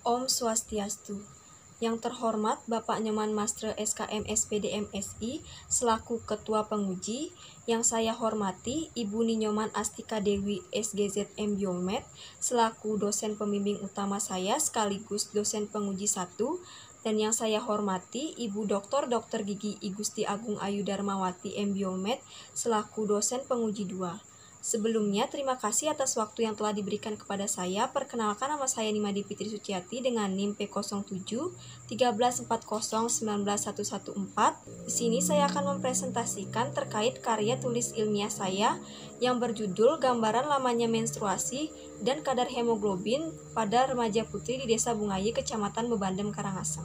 Om Swastiastu. Yang terhormat Bapak Nyoman Master SKM SPD MSI selaku Ketua Penguji, yang saya hormati Ibu Ninyoman Astika Dewi SGZM Biomed selaku dosen pembimbing utama saya sekaligus dosen penguji 1, dan yang saya hormati Ibu Dr. Gigi Igusti Agung Ayu Darmawati M Biomed selaku dosen penguji 2. Sebelumnya, terima kasih atas waktu yang telah diberikan kepada saya. Perkenalkan, nama saya Nimadi Fitri Suciati dengan NIM P07 1340191114. Di sini saya akan mempresentasikan terkait karya tulis ilmiah saya yang berjudul Gambaran Lamanya Menstruasi dan Kadar Hemoglobin pada Remaja Putri di Desa Bungaye, Kecamatan Bebandem, Karangasem.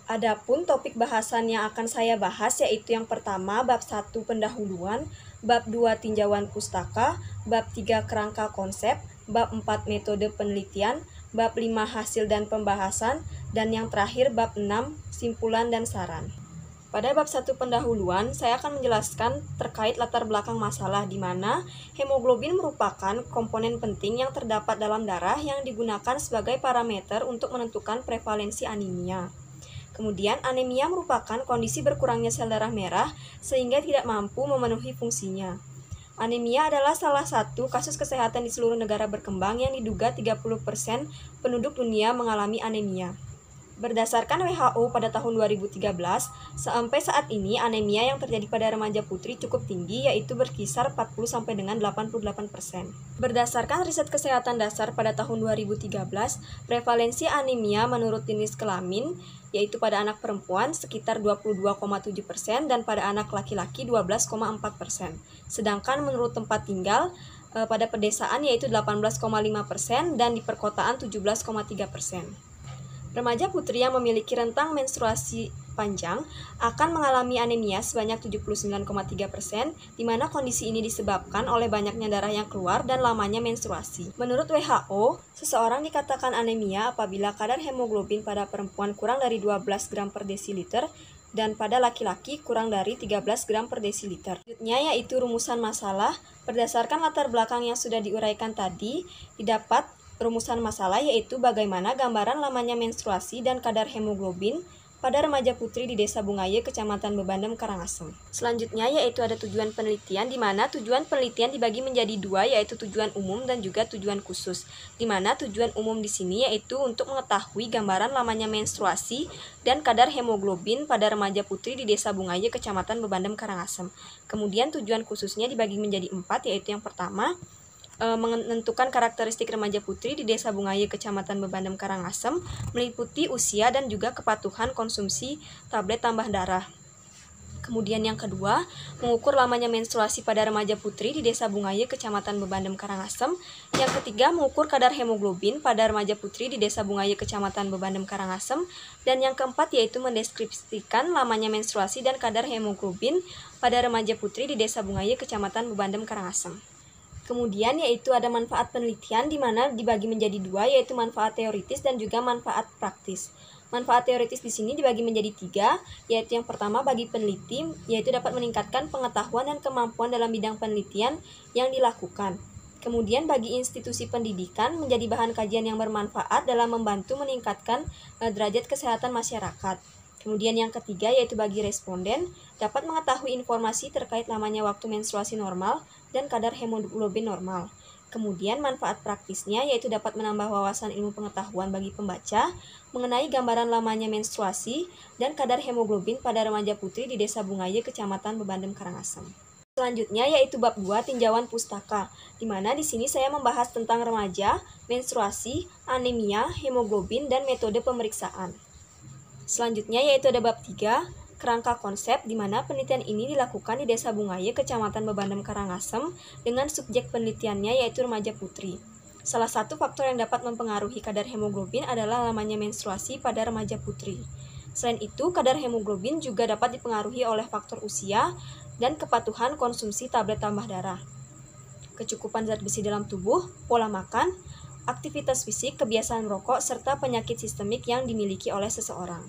Adapun topik bahasan yang akan saya bahas yaitu yang pertama bab 1 pendahuluan, bab 2 tinjauan pustaka, bab 3 kerangka konsep, bab 4 metode penelitian, bab 5 hasil dan pembahasan, dan yang terakhir bab 6 simpulan dan saran. Pada bab 1 pendahuluan, saya akan menjelaskan terkait latar belakang masalah di mana hemoglobin merupakan komponen penting yang terdapat dalam darah yang digunakan sebagai parameter untuk menentukan prevalensi anemia. Kemudian, anemia merupakan kondisi berkurangnya sel darah merah sehingga tidak mampu memenuhi fungsinya. Anemia adalah salah satu kasus kesehatan di seluruh negara berkembang yang diduga 30% penduduk dunia mengalami anemia. Berdasarkan WHO pada tahun 2013, sampai saat ini anemia yang terjadi pada remaja putri cukup tinggi, yaitu berkisar 40 sampai dengan 88%. Berdasarkan riset kesehatan dasar pada tahun 2013, prevalensi anemia menurut jenis kelamin, yaitu pada anak perempuan sekitar 22,7% dan pada anak laki-laki 12,4%. Sedangkan menurut tempat tinggal, pada pedesaan yaitu 18,5% dan di perkotaan 17,3%. Remaja putri yang memiliki rentang menstruasi panjang akan mengalami anemia sebanyak 79,3%, di mana kondisi ini disebabkan oleh banyaknya darah yang keluar dan lamanya menstruasi. Menurut WHO, seseorang dikatakan anemia apabila kadar hemoglobin pada perempuan kurang dari 12 gram per desiliter dan pada laki-laki kurang dari 13 gram per desiliter. Selanjutnya yaitu rumusan masalah. Berdasarkan latar belakang yang sudah diuraikan tadi, didapat rumusan masalah yaitu bagaimana gambaran lamanya menstruasi dan kadar hemoglobin pada remaja putri di Desa Bungaye, Kecamatan Bebandem, Karangasem. Selanjutnya yaitu ada tujuan penelitian, di mana tujuan penelitian dibagi menjadi dua, yaitu tujuan umum dan juga tujuan khusus. Di mana tujuan umum di sini yaitu untuk mengetahui gambaran lamanya menstruasi dan kadar hemoglobin pada remaja putri di Desa Bungaye, Kecamatan Bebandem, Karangasem. Kemudian tujuan khususnya dibagi menjadi 4, yaitu yang pertama, menentukan karakteristik remaja putri di Desa Bungaye, Kecamatan Bebandem, Karangasem, meliputi usia dan juga kepatuhan konsumsi tablet tambah darah. Kemudian yang kedua, mengukur lamanya menstruasi pada remaja putri di Desa Bungaye, Kecamatan Bebandem, Karangasem. Yang ketiga, mengukur kadar hemoglobin pada remaja putri di Desa Bungaye, Kecamatan Bebandem, Karangasem. Dan yang keempat yaitu mendeskripsikan lamanya menstruasi dan kadar hemoglobin pada remaja putri di Desa Bungaye, Kecamatan Bebandem, Karangasem. Kemudian yaitu ada manfaat penelitian, di mana dibagi menjadi dua, yaitu manfaat teoritis dan juga manfaat praktis. Manfaat teoritis di sini dibagi menjadi 3, yaitu yang pertama bagi peneliti, yaitu dapat meningkatkan pengetahuan dan kemampuan dalam bidang penelitian yang dilakukan. Kemudian bagi institusi pendidikan menjadi bahan kajian yang bermanfaat dalam membantu meningkatkan derajat kesehatan masyarakat. Kemudian yang ketiga yaitu bagi responden dapat mengetahui informasi terkait lamanya waktu menstruasi normal dan kadar hemoglobin normal. Kemudian manfaat praktisnya yaitu dapat menambah wawasan ilmu pengetahuan bagi pembaca mengenai gambaran lamanya menstruasi dan kadar hemoglobin pada remaja putri di Desa Bungaye, Kecamatan Bebandem, Karangasem. Selanjutnya yaitu bab 2 tinjauan pustaka, di mana di sini saya membahas tentang remaja, menstruasi, anemia, hemoglobin, dan metode pemeriksaan. Selanjutnya yaitu ada bab 3, kerangka konsep, di mana penelitian ini dilakukan di Desa Bungaye, Kecamatan Bebandem, Karangasem, dengan subjek penelitiannya yaitu remaja putri. Salah satu faktor yang dapat mempengaruhi kadar hemoglobin adalah lamanya menstruasi pada remaja putri. Selain itu, kadar hemoglobin juga dapat dipengaruhi oleh faktor usia dan kepatuhan konsumsi tablet tambah darah, kecukupan zat besi dalam tubuh, pola makan, aktivitas fisik, kebiasaan merokok, serta penyakit sistemik yang dimiliki oleh seseorang.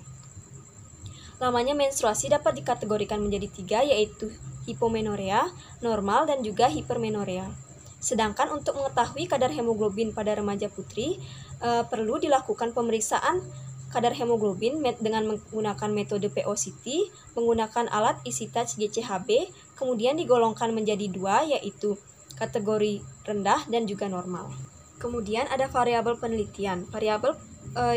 Lamanya menstruasi dapat dikategorikan menjadi 3, yaitu hipomenorea, normal, dan juga hipermenorea. Sedangkan untuk mengetahui kadar hemoglobin pada remaja putri, perlu dilakukan pemeriksaan kadar hemoglobin dengan menggunakan metode PO-CT, menggunakan alat isi touch GCHB, kemudian digolongkan menjadi dua, yaitu kategori rendah dan juga normal. Kemudian ada variabel penelitian. Variabel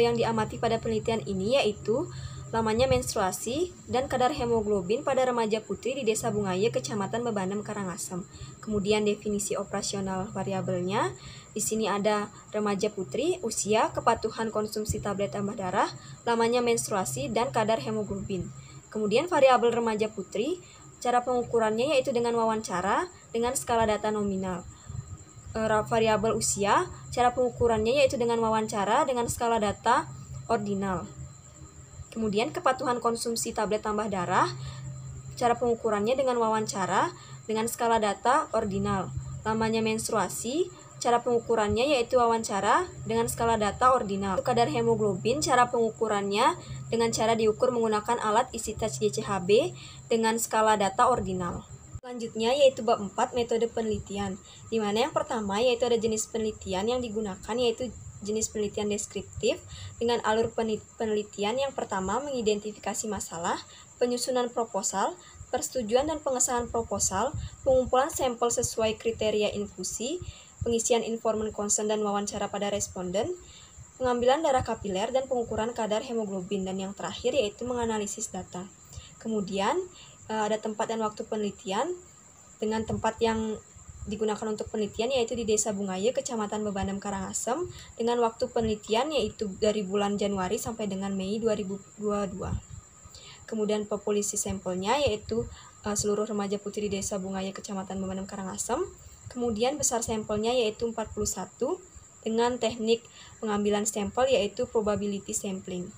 yang diamati pada penelitian ini yaitu lamanya menstruasi dan kadar hemoglobin pada remaja putri di Desa Bungaye, Kecamatan Bebanem, Karangasem. Kemudian definisi operasional variabelnya, di sini ada remaja putri, usia, kepatuhan konsumsi tablet tambah darah, lamanya menstruasi, dan kadar hemoglobin. Kemudian variabel remaja putri, cara pengukurannya yaitu dengan wawancara dengan skala data nominal. Variabel usia, cara pengukurannya yaitu dengan wawancara dengan skala data ordinal. Kemudian kepatuhan konsumsi tablet tambah darah, cara pengukurannya dengan wawancara dengan skala data ordinal. Lamanya menstruasi, cara pengukurannya yaitu wawancara dengan skala data ordinal. Kadar hemoglobin, cara pengukurannya dengan cara diukur menggunakan alat isi touch GCHB dengan skala data ordinal. Selanjutnya yaitu bab 4 metode penelitian, di mana yang pertama yaitu ada jenis penelitian yang digunakan yaitu jenis penelitian deskriptif dengan alur penelitian yang pertama mengidentifikasi masalah, penyusunan proposal, persetujuan dan pengesahan proposal, pengumpulan sampel sesuai kriteria infusi, pengisian informan consent dan wawancara pada responden, pengambilan darah kapiler dan pengukuran kadar hemoglobin, dan yang terakhir yaitu menganalisis data. Kemudian ada tempat dan waktu penelitian. Dengan tempat yang digunakan untuk penelitian yaitu di Desa Bungaye, Kecamatan Bebanem, Karangasem, dengan waktu penelitian yaitu dari bulan Januari sampai dengan Mei 2022. Kemudian populasi sampelnya yaitu seluruh remaja putri di Desa Bungaye, Kecamatan Bebanem, Karangasem. Kemudian besar sampelnya yaitu 41 dengan teknik pengambilan sampel yaitu probability sampling.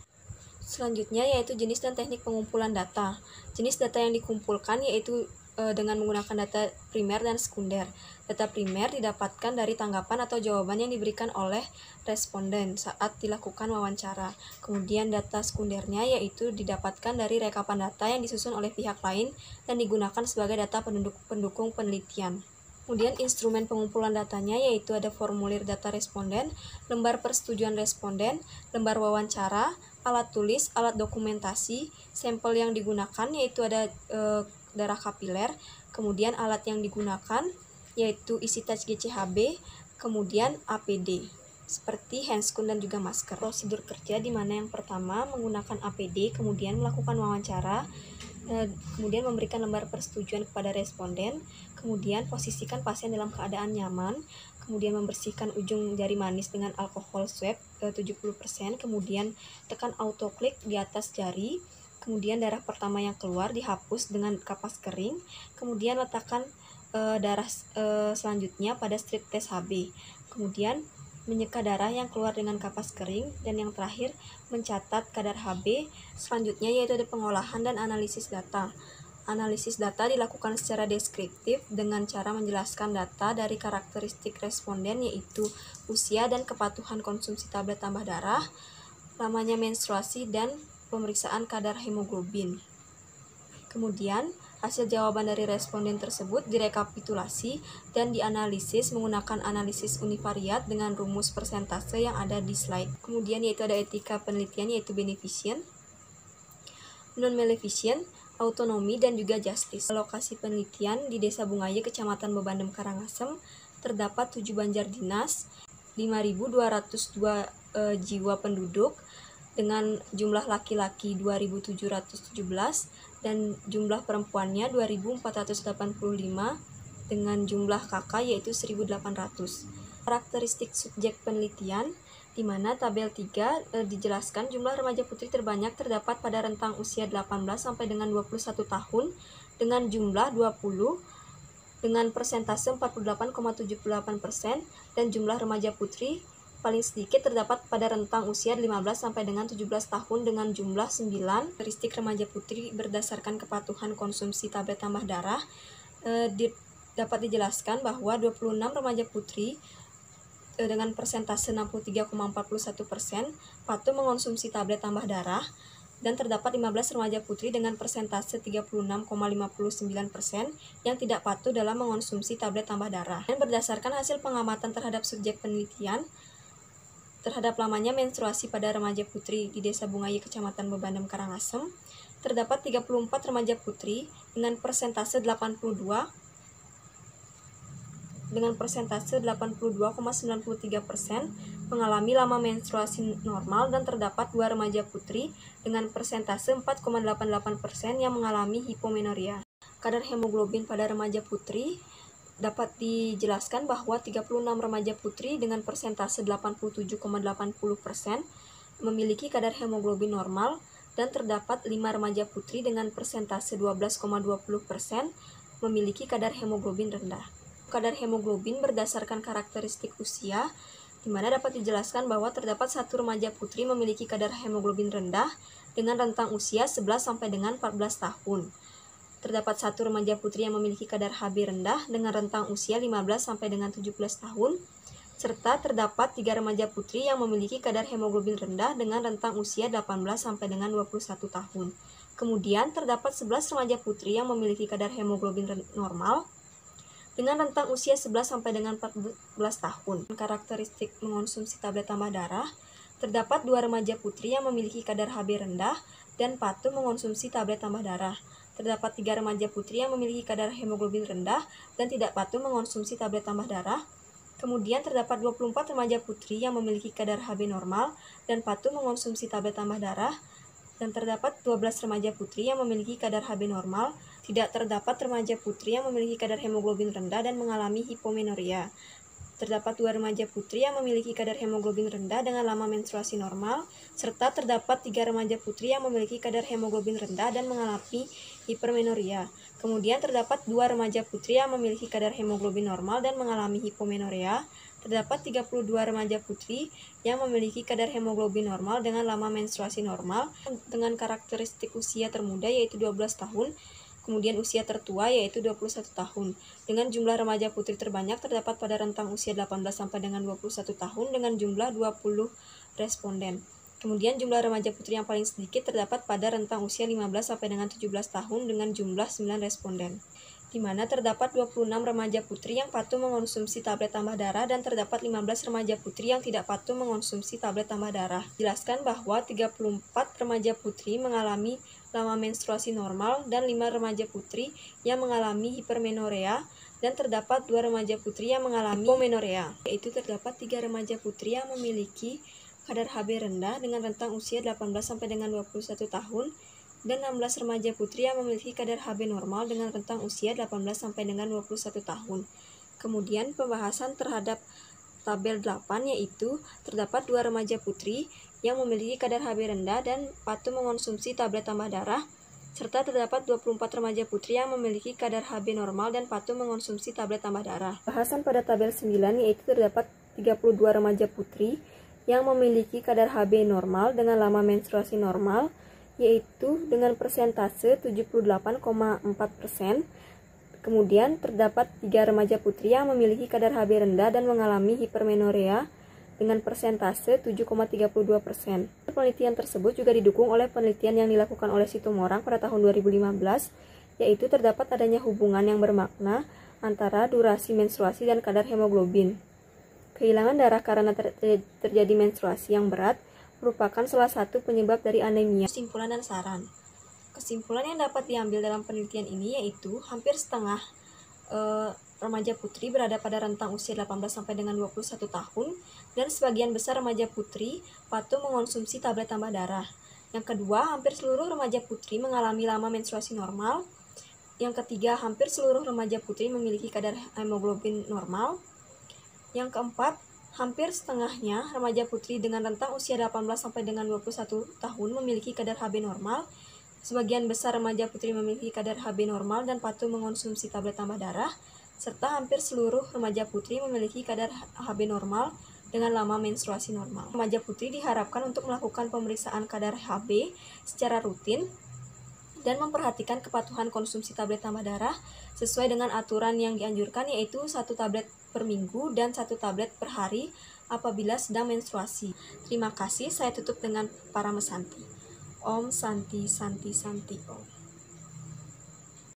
Selanjutnya yaitu jenis dan teknik pengumpulan data. Jenis data yang dikumpulkan yaitu dengan menggunakan data primer dan sekunder. Data primer didapatkan dari tanggapan atau jawaban yang diberikan oleh responden saat dilakukan wawancara. Kemudian data sekundernya yaitu didapatkan dari rekapan data yang disusun oleh pihak lain dan digunakan sebagai data pendukung penelitian. Kemudian instrumen pengumpulan datanya yaitu ada formulir data responden, lembar persetujuan responden, lembar wawancara, alat tulis, alat dokumentasi, sampel yang digunakan yaitu ada darah kapiler, kemudian alat yang digunakan yaitu isi touch GCHB, kemudian APD seperti handscoon dan juga masker. Prosedur kerja di mana yang pertama menggunakan APD, kemudian melakukan wawancara, kemudian memberikan lembar persetujuan kepada responden, kemudian posisikan pasien dalam keadaan nyaman, kemudian membersihkan ujung jari manis dengan alkohol swab 70%, kemudian tekan auto klik di atas jari, kemudian darah pertama yang keluar dihapus dengan kapas kering, kemudian letakkan darah selanjutnya pada strip tes HB, kemudian menyeka darah yang keluar dengan kapas kering, dan yang terakhir mencatat kadar HB. Selanjutnya yaitu ada pengolahan dan analisis data. Analisis data dilakukan secara deskriptif dengan cara menjelaskan data dari karakteristik responden yaitu usia dan kepatuhan konsumsi tablet tambah darah, lamanya menstruasi, dan pemeriksaan kadar hemoglobin. Kemudian, hasil jawaban dari responden tersebut direkapitulasi dan dianalisis menggunakan analisis univariat dengan rumus persentase yang ada di slide. Kemudian yaitu ada etika penelitian yaitu beneficient, non-maleficient, autonomi, dan juga justice. Lokasi penelitian di Desa Bungaye, Kecamatan Bebanem, Karangasem, terdapat 7 banjar dinas, 5.202 jiwa penduduk, dengan jumlah laki-laki 2.717 dan jumlah perempuannya 2.485 dengan jumlah kakak yaitu 1.800. Karakteristik subjek penelitian di mana tabel 3 dijelaskan jumlah remaja putri terbanyak terdapat pada rentang usia 18 sampai dengan 21 tahun dengan jumlah 20 dengan persentase 48,78% dan jumlah remaja putri paling sedikit terdapat pada rentang usia 15 sampai dengan 17 tahun dengan jumlah 9. Karakteristik remaja putri berdasarkan kepatuhan konsumsi tablet tambah darah dapat dijelaskan bahwa 26 remaja putri dengan persentase 63,41% patuh mengonsumsi tablet tambah darah, dan terdapat 15 remaja putri dengan persentase 36,59% yang tidak patuh dalam mengonsumsi tablet tambah darah. Dan berdasarkan hasil pengamatan terhadap subjek penelitian terhadap lamanya menstruasi pada remaja putri di Desa Bungayu, Kecamatan Bebandem, Karangasem, terdapat 34 remaja putri dengan persentase 82,93% mengalami lama menstruasi normal, dan terdapat 2 remaja putri dengan persentase 4,88% yang mengalami hipomenoria. Kadar hemoglobin pada remaja putri dapat dijelaskan bahwa 36 remaja putri dengan persentase 87,80% memiliki kadar hemoglobin normal, dan terdapat 5 remaja putri dengan persentase 12,20% memiliki kadar hemoglobin rendah. Kadar hemoglobin berdasarkan karakteristik usia, di mana dapat dijelaskan bahwa terdapat 1 remaja putri memiliki kadar hemoglobin rendah dengan rentang usia 11 sampai dengan 14 tahun. Terdapat 1 remaja putri yang memiliki kadar Hb rendah dengan rentang usia 15 sampai dengan 17 tahun, serta terdapat 3 remaja putri yang memiliki kadar hemoglobin rendah dengan rentang usia 18 sampai dengan 21 tahun. Kemudian terdapat 11 remaja putri yang memiliki kadar hemoglobin normal dengan rentang usia 11 sampai dengan 14 tahun. Karakteristik mengonsumsi tablet tambah darah, terdapat 2 remaja putri yang memiliki kadar Hb rendah dan patuh mengonsumsi tablet tambah darah. Terdapat 3 remaja putri yang memiliki kadar hemoglobin rendah dan tidak patuh mengonsumsi tablet tambah darah. Kemudian terdapat 24 remaja putri yang memiliki kadar Hb normal dan patuh mengonsumsi tablet tambah darah. Dan terdapat 12 remaja putri yang memiliki kadar Hb normal. Tidak terdapat remaja putri yang memiliki kadar hemoglobin rendah dan mengalami hipomenoria. Terdapat 2 remaja putri yang memiliki kadar hemoglobin rendah dengan lama menstruasi normal, serta terdapat 3 remaja putri yang memiliki kadar hemoglobin rendah dan mengalami hipermenoria. Kemudian terdapat 2 remaja putri yang memiliki kadar hemoglobin normal dan mengalami hipomenoria. Terdapat 32 remaja putri yang memiliki kadar hemoglobin normal dengan lama menstruasi normal dengan karakteristik usia termuda yaitu 12 tahun, kemudian usia tertua yaitu 21 tahun. Dengan jumlah remaja putri terbanyak terdapat pada rentang usia 18 sampai dengan 21 tahun dengan jumlah 20 responden. Kemudian jumlah remaja putri yang paling sedikit terdapat pada rentang usia 15 sampai dengan 17 tahun dengan jumlah 9 responden, di mana terdapat 26 remaja putri yang patuh mengonsumsi tablet tambah darah dan terdapat 15 remaja putri yang tidak patuh mengonsumsi tablet tambah darah. Jelaskan bahwa 34 remaja putri mengalami lama menstruasi normal dan 5 remaja putri yang mengalami hipermenorea, dan terdapat 2 remaja putri yang mengalami hipomenorea, yaitu terdapat 3 remaja putri yang memiliki kadar Hb rendah dengan rentang usia 18 sampai dengan 21 tahun dan 16 remaja putri yang memiliki kadar Hb normal dengan rentang usia 18 sampai dengan 21 tahun. Kemudian pembahasan terhadap tabel 8 yaitu terdapat 2 remaja putri yang memiliki kadar Hb rendah dan patuh mengonsumsi tablet tambah darah, serta terdapat 24 remaja putri yang memiliki kadar Hb normal dan patuh mengonsumsi tablet tambah darah. Bahasan pada tabel 9 yaitu terdapat 32 remaja putri yang memiliki kadar Hb normal dengan lama menstruasi normal, yaitu dengan persentase 78,4%. Kemudian terdapat 3 remaja putri yang memiliki kadar Hb rendah dan mengalami hipermenorea dengan persentase 7,32%. Penelitian tersebut juga didukung oleh penelitian yang dilakukan oleh Situmorang pada tahun 2015, yaitu terdapat adanya hubungan yang bermakna antara durasi menstruasi dan kadar hemoglobin. Kehilangan darah karena terjadi menstruasi yang berat merupakan salah satu penyebab dari anemia. Kesimpulan dan saran. Kesimpulan yang dapat diambil dalam penelitian ini yaitu hampir setengah remaja putri berada pada rentang usia 18 sampai dengan 21 tahun dan sebagian besar remaja putri patuh mengonsumsi tablet tambah darah. Yang kedua, hampir seluruh remaja putri mengalami lama menstruasi normal. Yang ketiga, hampir seluruh remaja putri memiliki kadar hemoglobin normal. Yang keempat, hampir setengahnya remaja putri dengan rentang usia 18 sampai dengan 21 tahun memiliki kadar Hb normal. Sebagian besar remaja putri memiliki kadar Hb normal dan patuh mengonsumsi tablet tambah darah, serta hampir seluruh remaja putri memiliki kadar Hb normal dengan lama menstruasi normal. Remaja putri diharapkan untuk melakukan pemeriksaan kadar Hb secara rutin dan memperhatikan kepatuhan konsumsi tablet tambah darah sesuai dengan aturan yang dianjurkan, yaitu 1 tablet per minggu dan 1 tablet per hari apabila sedang menstruasi. Terima kasih, saya tutup dengan Paramesanti. Om Santi Santi Santi Om.